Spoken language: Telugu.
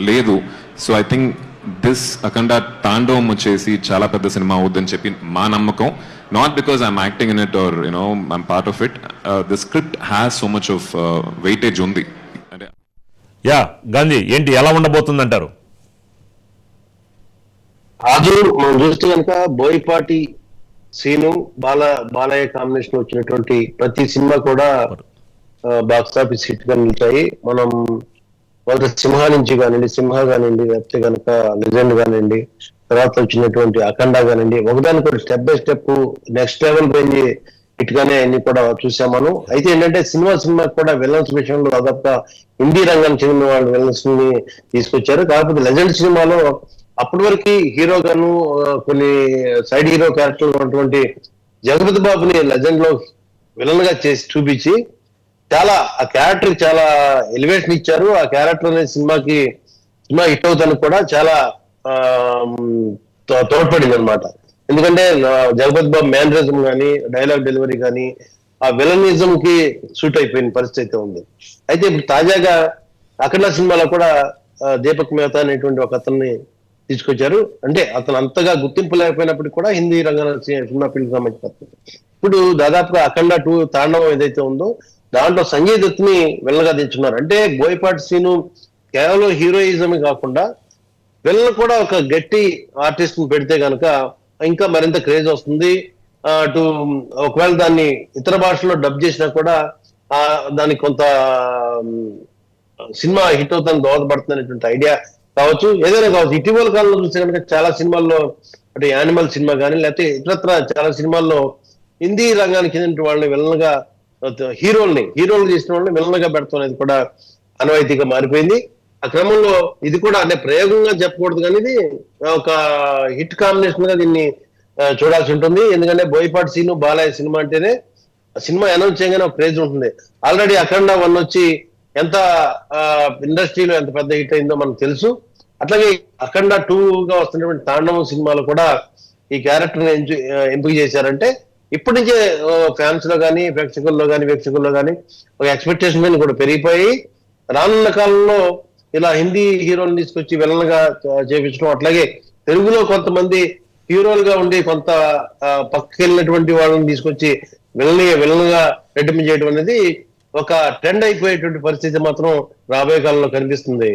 లేదు. సో ఐ థింక్ దిస్ అఖండ తాండవం వచ్చేసి చాలా పెద్ద సినిమా అవుద్దని చెప్పి మా నమ్మకం. Not because I'm acting in it or you know I'm part of it. The script has so much of weightage ఉంది. అంటే యా గాంధీ ఏంటి ఎలా ఉండబోతుంది అంటారు? రాజు మనం చూస్తే కనుక బోయపాటి సీను బాలయ్య కాంబినేషన్ వచ్చినటువంటి ప్రతి సినిమా కూడా బాక్స్ ఆఫీస్ హిట్ గా నిలిచాయి. మనం వాళ్ళ సింహ నుంచి కానివ్వండి లేకపోతే కనుక లెజెండ్ కానివ్వండి, తర్వాత వచ్చినటువంటి అఖండ కానివ్వండి, ఒకదానికి కూడా step by step next level range hit గానే అన్ని కూడా చూసాం మనం. అయితే ఏంటంటే సినిమా కూడా విలన్స్ విషయంలో దాదాపుగా హిందీ రంగానికి చెందిన వాళ్ళు విలన్స్ ని తీసుకొచ్చారు. కాకపోతే లెజెండ్ సినిమాలో అప్పటి వరకు హీరో గాను కొన్ని సైడ్ హీరో క్యారెక్టర్ ఉన్నటువంటి జగపతి బాబుని లెజెండ్ లో విలన్ గా చేసి చూపించి చాలా ఆ క్యారెక్టర్ చాలా ఎలివేషన్ ఇచ్చారు. ఆ క్యారెక్టర్ అనే సినిమా హిట్ అవుతానికి కూడా చాలా తోడ్పడింది అనమాట. ఎందుకంటే జగపతి బాబు మేనరిజం కానీ డైలాగ్ డెలివరీ కానీ ఆ విలనిజం కి సూట్ అయిపోయిన పరిస్థితి ఉంది. అయితే ఇప్పుడు తాజాగా అఖండ సినిమాలో కూడా దీపక్ మెహతా అనేటువంటి ఒక అతన్ని తీసుకొచ్చారు. అంటే అతను అంతగా గుర్తింపు లేకపోయినప్పటికీ కూడా హిందీ రంగ సినిమా ఫీల్డ్ సంబంధించిన ఇప్పుడు దాదాపుగా అఖండ 2 తాండవం ఏదైతే ఉందో దాంట్లో సంజయ్ దత్ ని విలన్గా దించున్నారు. అంటే బోయపాటి సీను కేవలం హీరోయిజం కాకుండా విలన్ కూడా ఒక గట్టి ఆర్టిస్ట్ ని పెడితే కనుక ఇంకా మరింత క్రేజ్ వస్తుంది. అటు ఒకవేళ దాన్ని ఇతర భాషలో డబ్ చేసినా కూడా దానికి కొంత సినిమా హిట్ అవుతానికి దోహదపడుతుంది అనేటువంటి ఐడియా కావచ్చు, ఏదైనా కావచ్చు. ఇటీవల కాలంలో చూస్తే కనుక చాలా సినిమాల్లో అంటే యానిమల్ సినిమా కానీ లేకపోతే ఇతరత్ర చాలా సినిమాల్లో హిందీ రంగానికి చెందిన వాళ్ళని విలన్ గా హీరోలు చేసిన వాళ్ళని విలన్ గా పెడతాం అనేది కూడా అనవాయితీగా మారిపోయింది. ఆ క్రమంలో ఇది కూడా అంటే ప్రయోగంగా చెప్పకూడదు కానీ ఇది ఒక హిట్ కాంబినేషన్ గా దీన్ని చూడాల్సి ఉంటుంది. ఎందుకంటే బోయపాటి సీను బాలయ్య సినిమా అంటేనే సినిమా అనౌన్స్ చేయగానే ఒక క్రేజ్ ఉంటుంది. ఆల్రెడీ అఖండ 1 వచ్చి ఎంత ఇండస్ట్రీలో ఎంత పెద్ద హిట్ అయిందో మనకు తెలుసు. అట్లాగే అఖండ 2 గా వస్తున్నటువంటి తాండవం సినిమాలో కూడా ఈ క్యారెక్టర్ ఎంపిక చేశారంటే ఇప్పటి నుంచే ఫ్యాన్స్ లో కానీ వీక్షకుల్లో కానీ ఒక ఎక్స్పెక్టేషన్ మీద కూడా పెరిగిపోయి రానున్న కాలంలో ఇలా హిందీ హీరోలు తీసుకొచ్చి విలన్ గా చేపించడం, అట్లాగే తెలుగులో కొంతమంది హీరోలుగా ఉండి కొంత పక్కకి వెళ్ళినటువంటి వాళ్ళని తీసుకొచ్చి విలన్ గా రెట్టింపు చేయడం అనేది ఒక ట్రెండ్ అయిపోయేటువంటి పరిస్థితి మాత్రం రాబోయే కాలంలో కనిపిస్తుంది.